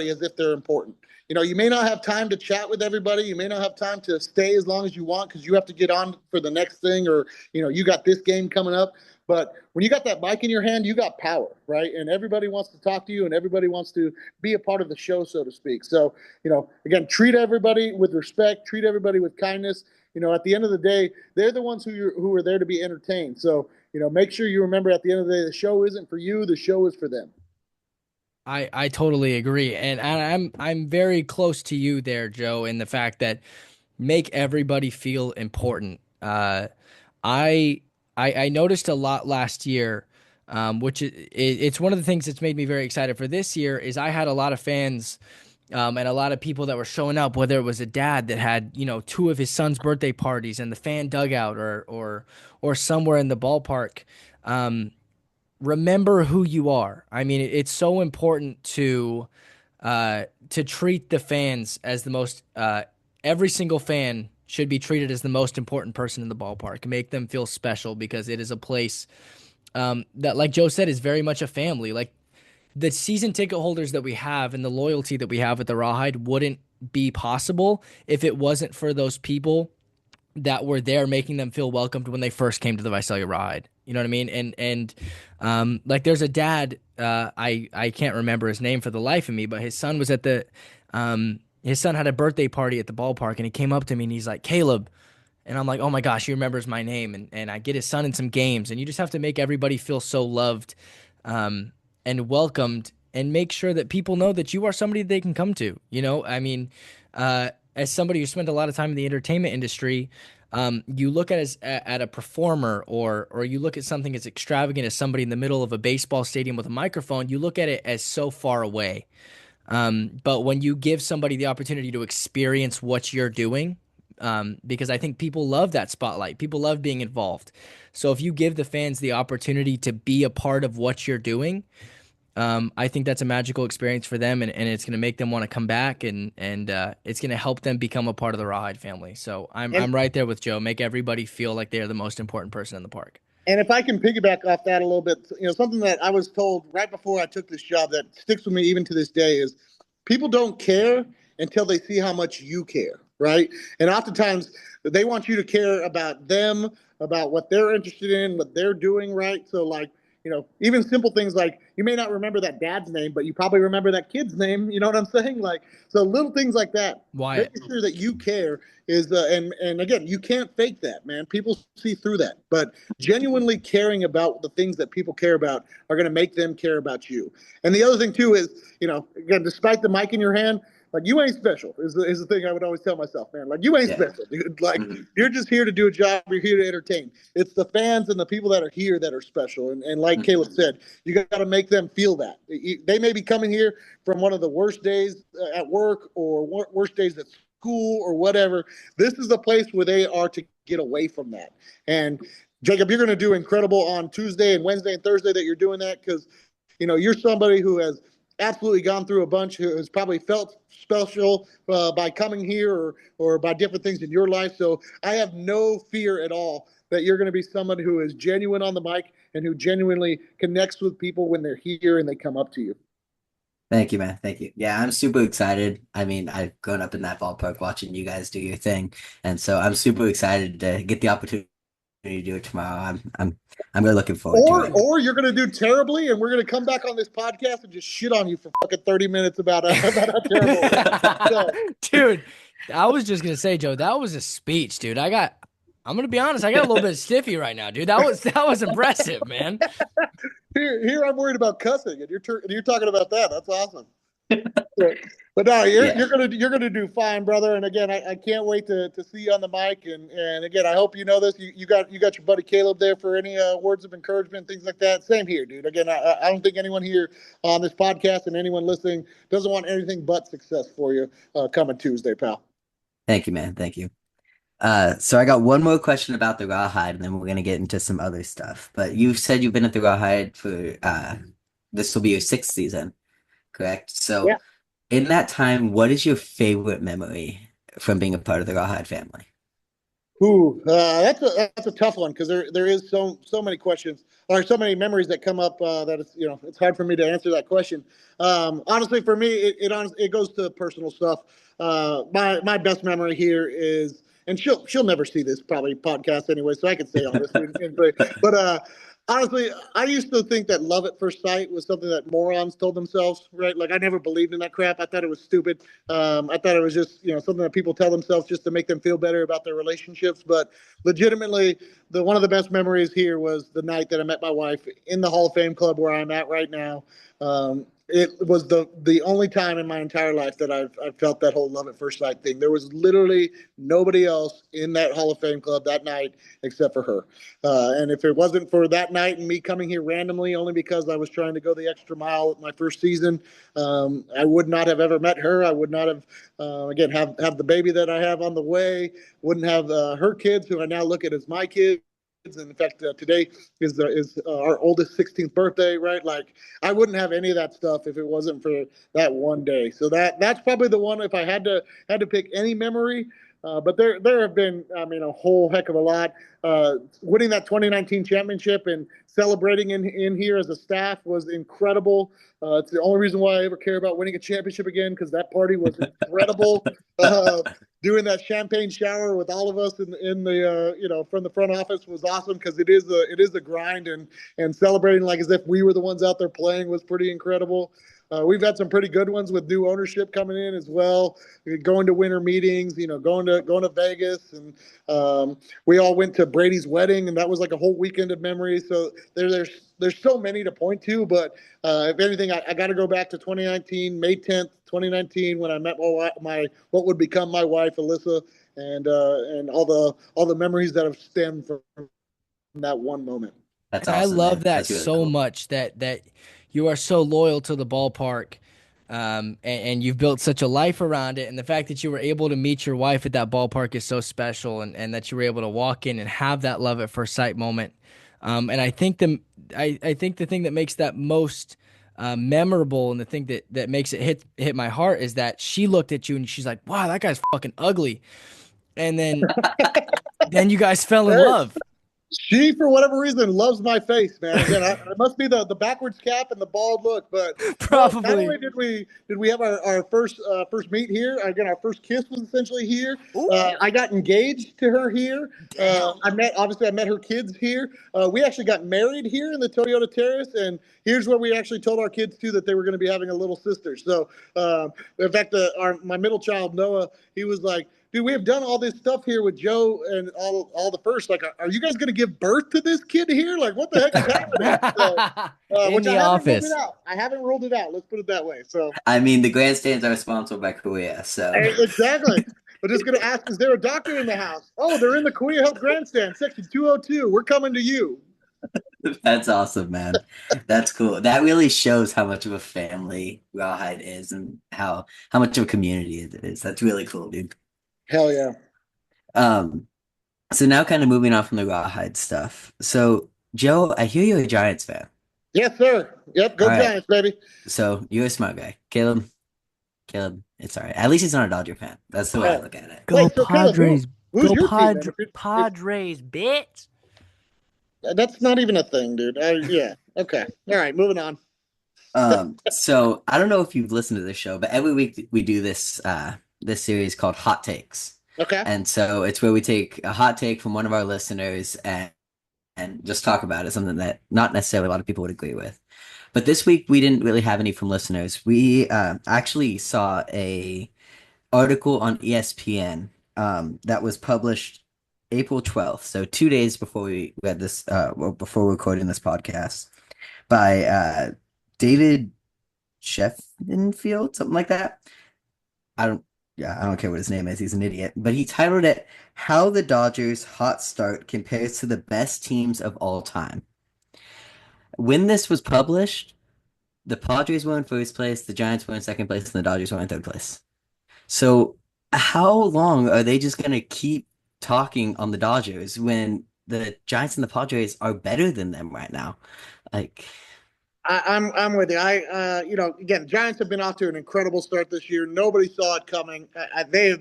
as if they're important. You know, you may not have time to chat with everybody. You may not have time to stay as long as you want because you have to get on for the next thing, or, you know, you got this game coming up. But when you got that mic in your hand, you got power, right? And everybody wants to talk to you, and everybody wants to be a part of the show, so to speak. So, you know, again, treat everybody with respect, treat everybody with kindness. You know, at the end of the day, they're the ones who are there to be entertained. So, you know, make sure you remember at the end of the day, the show isn't for you, the show is for them. I totally agree. And I'm very close to you there, Joe, in the fact that make everybody feel important. I noticed a lot last year, which it's one of the things that's made me very excited for this year is I had a lot of fans and a lot of people that were showing up, whether it was a dad that had, you know, 2 of his son's birthday parties in the fan dugout or somewhere in the ballpark. Remember who you are. I mean, it's so important to treat the fans as the most, every single fan should be treated as the most important person in the ballpark. Make them feel special because it is a place that, like Joe said, is very much a family. Like the season ticket holders that we have and the loyalty that we have at the Rawhide wouldn't be possible if it wasn't for those people that were there making them feel welcomed when they first came to the Visalia Rawhide. You know what I mean? And like there's a dad, I can't remember his name for the life of me, but his son was at the his son had a birthday party at the ballpark, and he came up to me and he's like, Caleb. And I'm like, oh my gosh, he remembers my name. And I get his son in some games, and you just have to make everybody feel so loved and welcomed, and make sure that people know that you are somebody they can come to. You know, I mean, as somebody who spent a lot of time in the entertainment industry, you look at a performer or you look at something as extravagant as somebody in the middle of a baseball stadium with a microphone, you look at it as so far away. But when you give somebody the opportunity to experience what you're doing, because I think people love that spotlight, people love being involved. So if you give the fans the opportunity to be a part of what you're doing, I think that's a magical experience for them, and it's going to make them want to come back, and it's going to help them become a part of the Rawhide family. So I'm right there with Joe. Make everybody feel like they're the most important person in the park. And if I can piggyback off that a little bit, you know, something that I was told right before I took this job that sticks with me even to this day is people don't care until they see how much you care, right? And oftentimes they want you to care about them, about what they're interested in, what they're doing, right? So like, you know, even simple things like you may not remember that dad's name, but you probably remember that kid's name. You know what I'm saying? Like, so little things like that. Wyatt. Making sure that you care is, and again, you can't fake that, man. People see through that, but genuinely caring about the things that people care about are going to make them care about you. And the other thing too is, you know, again, despite the mic in your hand, like you ain't special is the thing I would always tell myself, man. Like you ain't special, dude. Like you're just here to do a job. You're here to entertain. It's the fans and the people that are here that are special. And like Caleb said, you got to make them feel that. They may be coming here from one of the worst days at work or worst days at school or whatever. This is the place where they are to get away from that. And Jacob, you're going to do incredible on Tuesday and Wednesday and Thursday that you're doing that because, you know, you're somebody who has absolutely gone through a bunch, who has probably felt special by coming here or by different things in your life. So I have no fear at all that you're going to be someone who is genuine on the mic and who genuinely connects with people when they're here and they come up to you. Thank you, man. Thank you. Yeah, I'm super excited. I mean, I've grown up in that ballpark watching you guys do your thing, and so I'm super excited to get the opportunity to do it tomorrow. I'm really looking forward to it. Or you're going to do terribly, and we're going to come back on this podcast and just shit on you for fucking 30 minutes about how terrible. Dude, I was just gonna say, Joe, that was a speech, dude. I'm gonna be honest, I got a little bit stiffy right now, dude. That was impressive, man. Here I'm worried about cussing, and you're talking about that. That's awesome. But no, you're gonna do fine, brother. And again, I can't wait to see you on the mic. And again, I hope you know this. You got your buddy Caleb there for any words of encouragement, things like that. Same here, dude. Again, I don't think anyone here on this podcast and anyone listening doesn't want anything but success for you coming Tuesday, pal. Thank you, man. Thank you. So I got one more question about the Rawhide, and then we're gonna get into some other stuff. But you said you've been at the Rawhide for this will be your sixth season, correct? So Yeah. in that time, what is your favorite memory from being a part of the Rawhide family? Ooh, that's a tough one because there is so many questions or so many memories that come up that it's hard for me to answer that question. Honestly, for me, it goes to personal stuff. My best memory here is, and she'll never see this probably podcast anyway, so I can say all this. But honestly, I used to think that love at first sight was something that morons told themselves, right? Like I never believed in that crap. I thought it was stupid. I thought it was just something that people tell themselves just to make them feel better about their relationships. But legitimately, one of the best memories here was the night that I met my wife in the Hall of Fame club where I'm at right now. It was the only time in my entire life that I've felt that whole love at first sight thing. There was literally nobody else in that Hall of Fame club that night except for her. And if it wasn't for that night and me coming here randomly, only because I was trying to go the extra mile my first season, I would not have ever met her. I would not have, again, have the baby that I have on the way. Wouldn't have her kids, who I now look at as my kids. And in fact, today is our oldest 16th birthday, right? Like, I wouldn't have any of that stuff if it wasn't for that one day. So that's probably the one. If I had to pick any memory, but there have been, I mean, a whole heck of a lot. Winning that 2019 championship and celebrating in here as a staff was incredible. It's the only reason why I ever care about winning a championship again, because that party was incredible. Doing that champagne shower with all of us in the from the front office was awesome, because it is a grind, and celebrating like as if we were the ones out there playing was pretty incredible. We've had some pretty good ones with new ownership coming in as well. Going to winter meetings, going to Vegas, and we all went to Brady's wedding, and that was like a whole weekend of memories. So there's so many to point to, but if anything, I got to go back to 2019, May 10th, 2019, when I met my what would become my wife, Alyssa, and all the memories that have stemmed from that one moment. That's And I awesome, love man. that That's really so cool. much that you are so loyal to the ballpark, and you've built such a life around it. And the fact that you were able to meet your wife at that ballpark is so special, and that you were able to walk in and have that love at first sight moment. And I think the thing that makes that most memorable, and the thing that makes it hit my heart, is that she looked at you and she's like, "Wow, that guy's fucking ugly," and then you guys fell in Hey, love. she, for whatever reason, loves my face, man. Again, it must be the backwards cap and the bald look. But not Probably. only did we have our first meet here, again, our first kiss was essentially here. Ooh, I got engaged to her here. damn. I met her kids here. We actually got married here in the Toyota Terrace, and here's where we actually told our kids too that they were going to be having a little sister. So, in fact, my middle child Noah, he was like, dude, we have done all this stuff here with Joe and all the first. Like, are you guys going to give birth to this kid here? Like, what the heck is happening? So, In which the I haven't ruled office. it out. I haven't ruled it out. Let's put it that way. So, I mean, the grandstands are sponsored by Korea, so exactly. I'm just going to ask, is there a doctor in the house? Oh, they're in the Korea Health Grandstand, section 202. We're coming to you. that's awesome, man. That's cool. That really shows how much of a family Rawhide is, and how much of a community it is. That's really cool, dude. Hell yeah. Um, so now kind of moving on from the Rawhide stuff. So Joe, I hear you're a Giants fan. Yes, sir. Yep. Go All right. Giants, baby. So you're a smart guy. Caleb, it's all right. At least he's not a Dodger fan. That's the way I look at it. Go Wait, so Caleb, Padres. who's Go your team, man? Padres, bitch. That's not even a thing, dude. Yeah. Okay. All right. Moving on. So I don't know if you've listened to this show, but every week we do this series called Hot Takes. Okay. And so it's where we take a hot take from one of our listeners and just talk about it, something that not necessarily a lot of people would agree with. But this week we didn't really have any from listeners. We actually saw a article on ESPN that was published April 12th, so 2 days before we had this before recording this podcast by David Sheffield, something like that. I don't I don't care what his name is, he's an idiot. But he titled it How the Dodgers Hot Start Compares to the Best Teams of All Time. When this was published, the Padres were in first place, the Giants were in second place, and the Dodgers were in third place. So how long are they just going to keep talking on the Dodgers when the Giants and the Padres are better than them right now? Like, I'm with you. Again, Giants have been off to an incredible start this year. Nobody saw it coming. They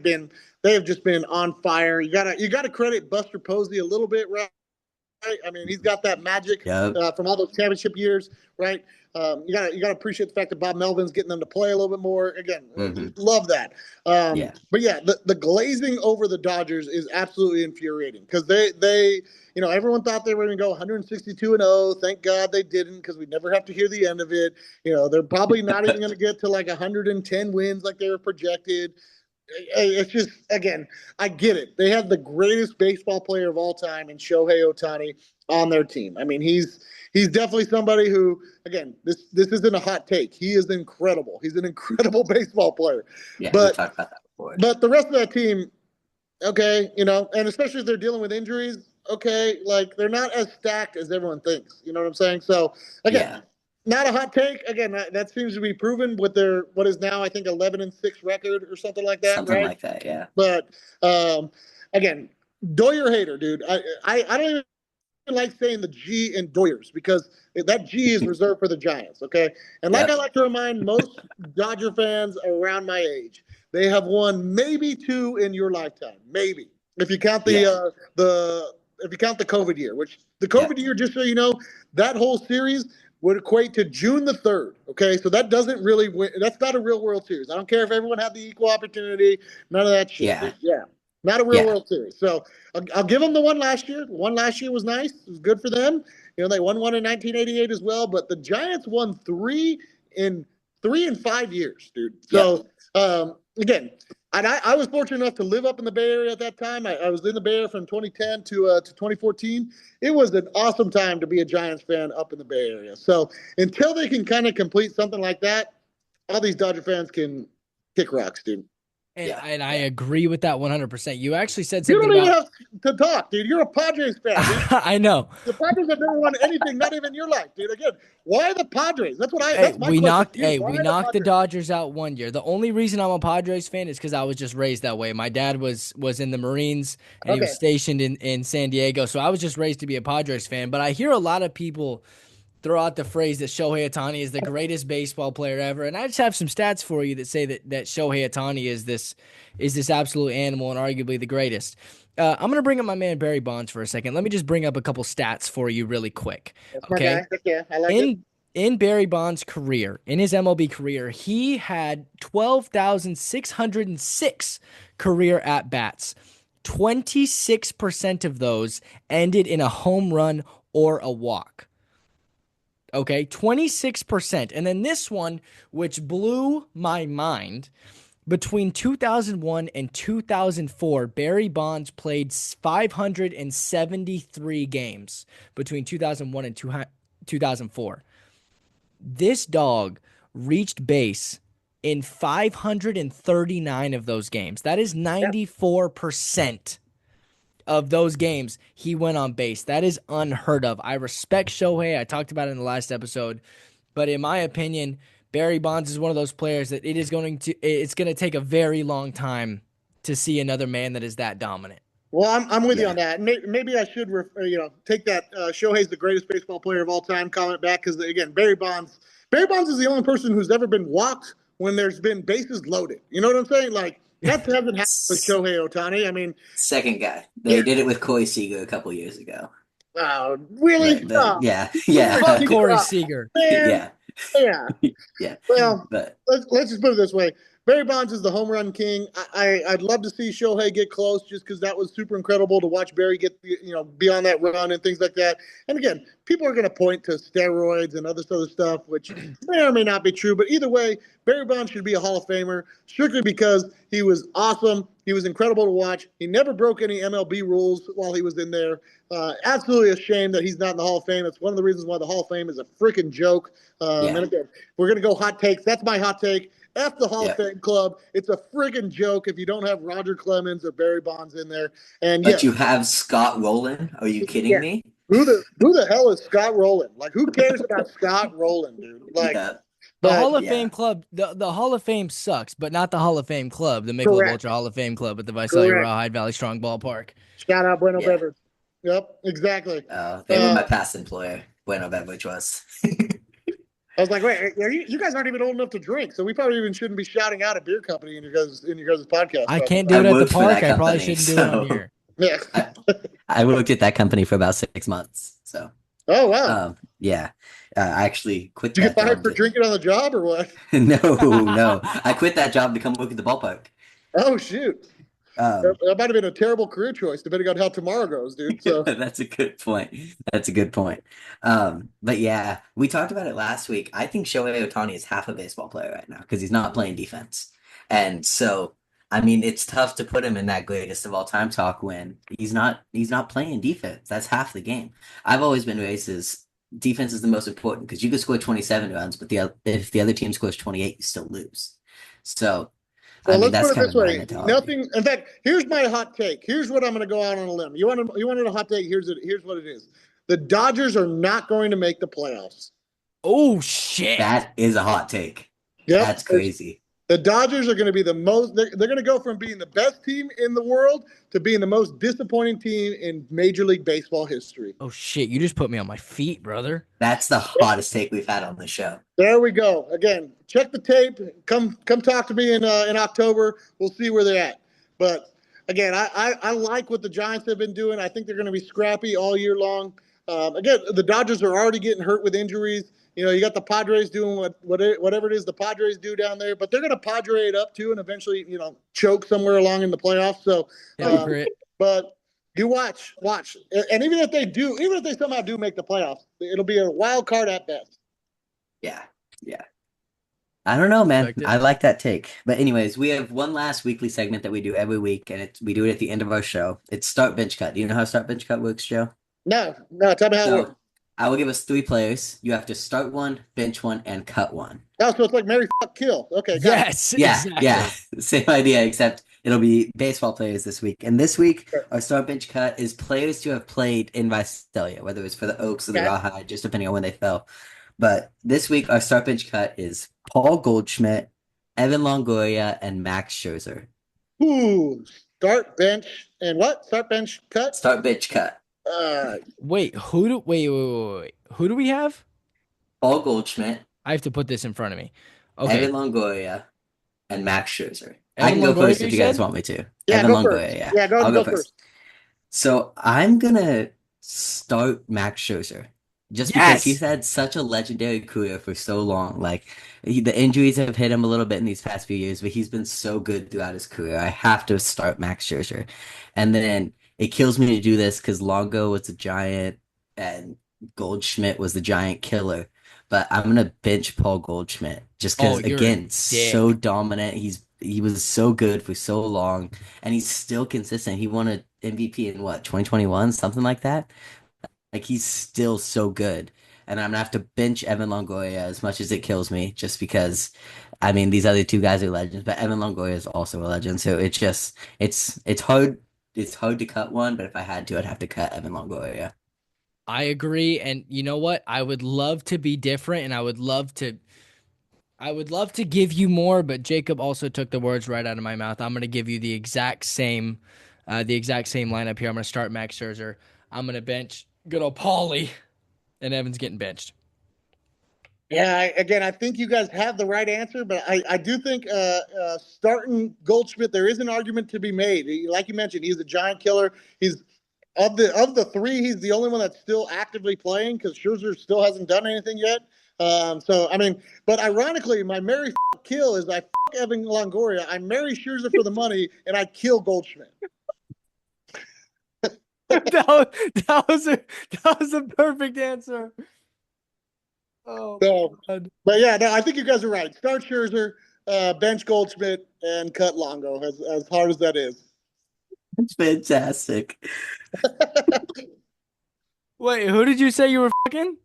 have just been on fire. You gotta credit Buster Posey a little bit, right? I mean, he's got that magic from all those championship years, right? You gotta appreciate the fact that Bob Melvin's getting them to play a little bit more. Again, love that. But yeah, the glazing over the Dodgers is absolutely infuriating because they everyone thought they were going to go 162-0. Thank God they didn't because we never have to hear the end of it. They're probably not even going to get to like 110 wins like they were projected. It's just, again, I get it. They have the greatest baseball player of all time in Shohei Ohtani on their team. I mean, he's definitely somebody who, again, this isn't a hot take. He is incredible. He's an incredible baseball player. Yeah, but, we talked about that before. But the rest of that team, okay, and especially if they're dealing with injuries, okay, like they're not as stacked as everyone thinks. You know what I'm saying? So, again, not a hot take. Again, that seems to be proven with their what is now, I think, 11-6 record or something like that. Something right? like that, yeah. But again, Doyer hater, dude. I don't even like saying the G in Doyers because that G is reserved for the Giants. Okay, and like I like to remind most Dodger fans around my age, they have won maybe 2 in your lifetime, maybe if you count the if you count the COVID year, which the COVID year, just so you know, that whole series would equate to June the 3rd. Okay, so that doesn't really win. That's not a real World Series. I don't care if everyone had the equal opportunity. None of that shit. Not a real World Series. So I'll give them the one last year. The one last year was nice. It was good for them. They won one in 1988 as well. But the Giants won 3 in 5 years, dude. So again. And I was fortunate enough to live up in the Bay Area at that time. I was in the Bay Area from 2010 to 2014. It was an awesome time to be a Giants fan up in the Bay Area. So until they can kind of complete something like that, all these Dodger fans can kick rocks, dude. And I agree with that 100%. You actually said something. You don't even have to talk, dude. You're a Padres fan. Dude. I know. The Padres have never won anything, not even your life, dude. Again, why the Padres? That's what that's my question. We knocked the Dodgers out one year. The only reason I'm a Padres fan is because I was just raised that way. My dad was in the Marines and he was stationed in San Diego, so I was just raised to be a Padres fan. But I hear a lot of people throw out the phrase that Shohei Ohtani is the greatest baseball player ever. And I just have some stats for you that say that Shohei Ohtani is this absolute animal and arguably the greatest. I'm going to bring up my man Barry Bonds for a second. Let me just bring up a couple stats for you really quick. Okay. I like it. In Barry Bonds' career, in his MLB career, he had 12,606 career at-bats. 26% of those ended in a home run or a walk. Okay, 26%. And then this one, which blew my mind, between 2001 and 2004, Barry Bonds played 573 games between 2001 and 2004. This dog reached base in 539 of those games. That is 94%. Of those games, he went on base. That is unheard of. I respect Shohei. I talked about it in the last episode. But in my opinion, Barry Bonds is one of those players that it's going to take a very long time to see another man that is that dominant. Well, I'm with you on that. Maybe I should take that Shohei's the greatest baseball player of all time comment back because, again, Barry Bonds is the only person who's ever been walked when there's been bases loaded. You know what I'm saying? Like, that hasn't happened with Shohei Ohtani. I mean, second guy. They did it with Corey Seager a couple years ago. Really? Yeah. Corey Seager. Yeah. Well, let's just put it this way. Barry Bonds is the home run king. I'd love to see Shohei get close just because that was super incredible to watch Barry get, be on that run and things like that. And again, people are going to point to steroids and other stuff, which may or may not be true. But either way, Barry Bonds should be a Hall of Famer strictly because he was awesome. He was incredible to watch. He never broke any MLB rules while he was in there. Absolutely a shame that he's not in the Hall of Fame. It's one of the reasons why the Hall of Fame is a freaking joke. And again, we're going to go hot takes. That's my hot take. F the Hall of Fame club. It's a friggin' joke if you don't have Roger Clemens or Barry Bonds in there. And But you have Scott Rowland? Are you kidding me? Who the hell is Scott Rowland? Like, who cares about Scott Rowland, dude? Like, the Hall of Fame club, the Hall of Fame sucks, but not the Hall of Fame club, the Michelob Ultra Hall of Fame club at the Visalia Rawhide Valley Strong Ballpark. Shout out Bueno Beverage. Yep, exactly. They were my past employer. Bueno Beverage was. I was like, wait, you guys aren't even old enough to drink, so we probably even shouldn't be shouting out a beer company in your guys' podcast. I can't do it at the park. I probably shouldn't do it on here. Yeah. I worked at that company for about 6 months. So. Oh wow. Yeah. I actually quit. Did you get fired for drinking on the job or what? No. I quit that job to come work at the ballpark. Oh shoot. That might have been a terrible career choice, depending on how tomorrow goes, dude. So That's a good point. But yeah, we talked about it last week. I think Shohei Ohtani is half a baseball player right now because he's not playing defense. And so, I mean, it's tough to put him in that greatest of all time talk when he's not playing defense. That's half the game. I've always been raised as defense is the most important because you could score 27 runs, but if the other team scores 28, you still lose. So. Well, let's put it this way. Nothing. In fact, here's my hot take. Here's what I'm going to go out on a limb. You wanted a hot take? Here's what it is. The Dodgers are not going to make the playoffs. Oh shit! That is a hot take. Yeah, that's crazy. The Dodgers are going to be the most. They're going to go from being the best team in the world to being the most disappointing team in Major League Baseball history. Oh shit! You just put me on my feet, brother. That's the hottest take we've had on the show. There we go. Again, check the tape. Come talk to me in October. We'll see where they're at. But again, I like what the Giants have been doing. I think they're going to be scrappy all year long. Again, the Dodgers are already getting hurt with injuries. You got the Padres doing whatever it is the Padres do down there, but they're going to Padre it up too and eventually, choke somewhere along in the playoffs. So, but you watch. And even if they somehow do make the playoffs, it'll be a wild card at best. Yeah. I don't know, man. I like that take. But anyways, we have one last weekly segment that we do every week, and we do it at the end of our show. It's Start Bench Cut. Do you know how Start Bench Cut works, Joe? No. Tell me how it works. I will give us 3 players. You have to start one, bench one, and cut one. Oh, so it's like marry, fuck, kill. Okay. Yes. Exactly. Yeah. Same idea, except it'll be baseball players this week. And this week, our start bench cut is players who have played in Visalia, whether it's for the Oaks or the Rawhide, just depending on when they fell. But this week, our start bench cut is Paul Goldschmidt, Evan Longoria, and Max Scherzer. Ooh, start bench and what? Start bench cut? Start bench cut. Wait, who do we have? Paul Goldschmidt. I have to put this in front of me. Okay. Evan Longoria and Max Scherzer. I can go first if you guys want me to. Yeah, Evan go Longoria, first. yeah. Yeah, I'll go first. So I'm gonna start Max Scherzer. Just because he's had such a legendary career for so long. Like, the injuries have hit him a little bit in these past few years, but he's been so good throughout his career. I have to start Max Scherzer. And then it kills me to do this because Longo was a Giant and Goldschmidt was the Giant killer. But I'm going to bench Paul Goldschmidt just because, again, so dominant. He was so good for so long, and he's still consistent. He won an MVP in 2021, something like that. Like, he's still so good. And I'm going to have to bench Evan Longoria as much as it kills me just because, I mean, these other 2 guys are legends, but Evan Longoria is also a legend. So it's hard. It's hard to cut one, but if I had to, I'd have to cut Evan Longoria. I agree. And you know what? I would love to be different, and I would love to give you more, but Jacob also took the words right out of my mouth. I'm going to give you the exact same lineup here. I'm going to start Max Scherzer. I'm going to bench good old Paulie, and Evan's getting benched. Yeah, I think you guys have the right answer, but I do think starting Goldschmidt, there is an argument to be made. Like you mentioned, he's a Giant killer. He's of the 3, he's the only one that's still actively playing because Scherzer still hasn't done anything yet. So I mean, but ironically, my Mary kill is I Evan Longoria, I marry Scherzer for the money, and I kill Goldschmidt. that was a perfect answer. Oh, So, God. but yeah, no, I think you guys are right. Start Scherzer, bench Goldschmidt, and cut Longo. As hard as that is. It's fantastic. Wait, who did you say you were fucking?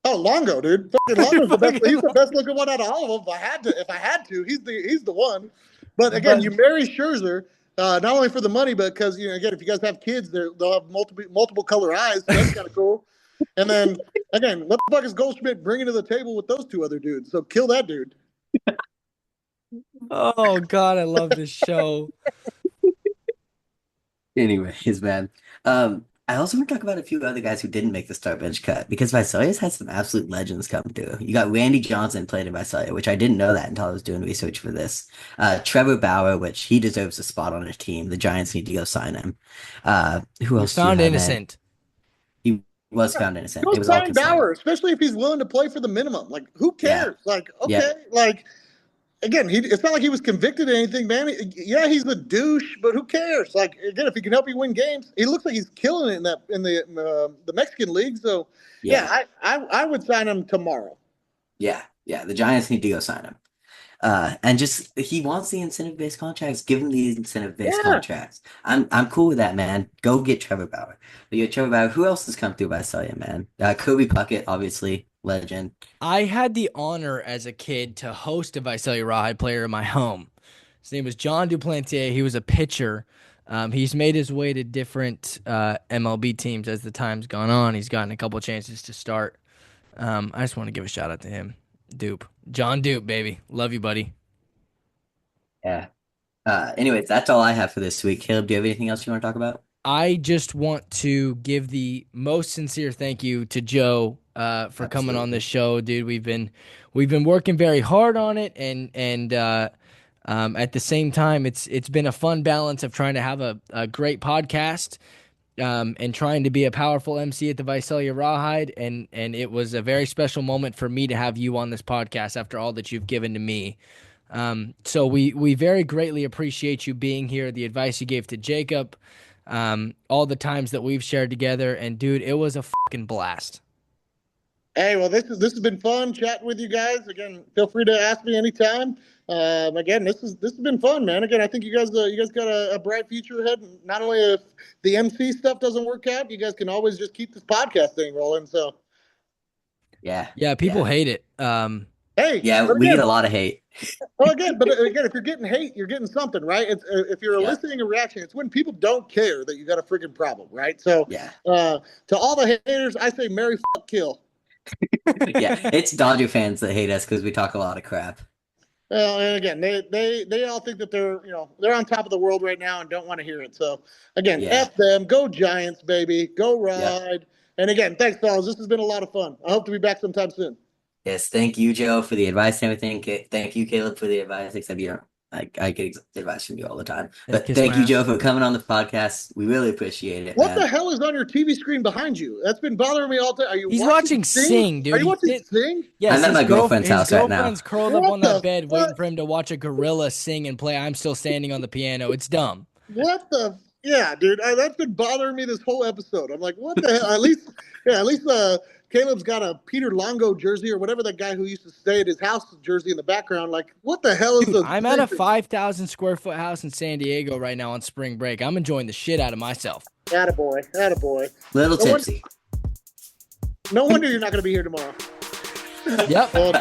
Oh, Longo, dude. Fucking Longo's the best. He's the best looking one out of all of them. If I had to, he's the one. But again, you marry Scherzer, not only for the money, but because again, if you guys have kids, they'll have multiple color eyes. So that's kind of cool. And then again, what the fuck is Goldschmidt bringing to the table with those two other dudes? So kill that dude. Oh God, I love this show. Anyways, man. I also want to talk about a few other guys who didn't make the start bench cut because Visalia's had some absolute legends come through. You got Randy Johnson played in Visalia, which I didn't know that until I was doing research for this. Trevor Bauer, which he deserves a spot on his team. The Giants need to go sign him. Who else? Found innocent. He was found innocent. Go It was all sign consent. Bauer, especially if he's willing to play for the minimum. Like, who cares? Yeah. Like, okay, like. Again, it's not like he was convicted of anything, man. Yeah, he's a douche, but who cares? Like, again, if he can help you win games, he looks like he's killing it in the Mexican league. So, yeah, I would sign him tomorrow. Yeah, the Giants need to go sign him. And just he wants the incentive-based contracts. Give him these incentive-based contracts. I'm cool with that, man. Go get Trevor Bauer. But you Trevor Bauer. Who else has come through Visalia, man? Kobe Puckett, obviously, legend. I had the honor as a kid to host a Visalia Rawhide player in my home. His name was John Duplantier. He was a pitcher. He's made his way to different MLB teams as the time's gone on. He's gotten a couple chances to start. I just want to give a shout out to him. John Dupe, baby. Love you, buddy. Yeah. Anyways, that's all I have for this week. Caleb, do you have anything else you want to talk about? I just want to give the most sincere thank you to Joe for coming on this show, dude. We've been working very hard on it, and at the same time, it's been a fun balance of trying to have a great podcast. And trying to be a powerful MC at the Visalia Rawhide, and it was a very special moment for me to have you on this podcast after all that you've given to me. So we very greatly appreciate you being here, the advice you gave to Jacob, all the times that we've shared together, and dude, it was a fucking blast. Hey, well, this has been fun chatting with you guys. Again, feel free to ask me anytime. Again, this has been fun, man. Again, I think you guys got a bright future ahead. Not only if the MC stuff doesn't work out, you guys can always just keep this podcast thing rolling. So, yeah, people hate it. Hey, yeah, we get a lot of hate. Well, again, if you're getting hate, you're getting something, right? It's if you're eliciting a reaction, it's when people don't care that you got a freaking problem, right? So, to all the haters, I say marry, kill. Yeah, it's Dodger fans that hate us because we talk a lot of crap. Well, and again, they all think that they're on top of the world right now and don't want to hear it. So again, F them. Go Giants, baby. Go Ride. Yep. And again, thanks, fellas. This has been a lot of fun. I hope to be back sometime soon. Yes, thank you, Joe, for the advice and everything. Thank you, Caleb, for the advice. Except I get advice from you all the time. But thank you, Joe, for coming on the podcast. We really appreciate it. What the hell is on your TV screen behind you? That's been bothering me all the time. He's watching Sing, dude. Are you watching Sing? Yes, I'm at my girlfriend's house right now. His girlfriend's curled up on that bed waiting for him to watch a gorilla sing and play I'm Still Standing on the piano. It's dumb. What the? Yeah, dude. That's been bothering me this whole episode. I'm like, what the hell? At least Caleb's got a Peter Longo jersey or whatever that guy who used to stay at his house jersey in the background. Like, what the hell is this? I'm at a 5,000 square foot house in San Diego right now on spring break. I'm enjoying the shit out of myself. Attaboy. Little tipsy. No wonder you're not going to be here tomorrow. Yep. Well,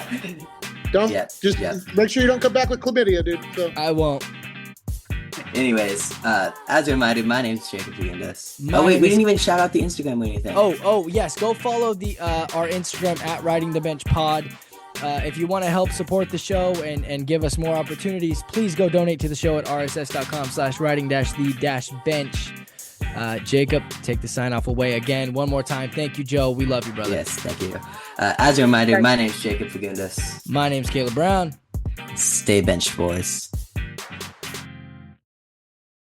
make sure you don't come back with chlamydia, dude. So. I won't. Anyways, as a reminder, my name's Jacob Fagundes. We didn't even shout out the Instagram or anything. Oh, yes. Go follow our Instagram at Riding the Bench Pod. If you want to help support the show and give us more opportunities, please go donate to the show at rss.com/riding-the-bench. Jacob, take the sign off away again. One more time. Thank you, Joe. We love you, brother. Yes, thank you. As a reminder, my name's Jacob Fagundes. My name's Caleb Brown. Stay benched, boys.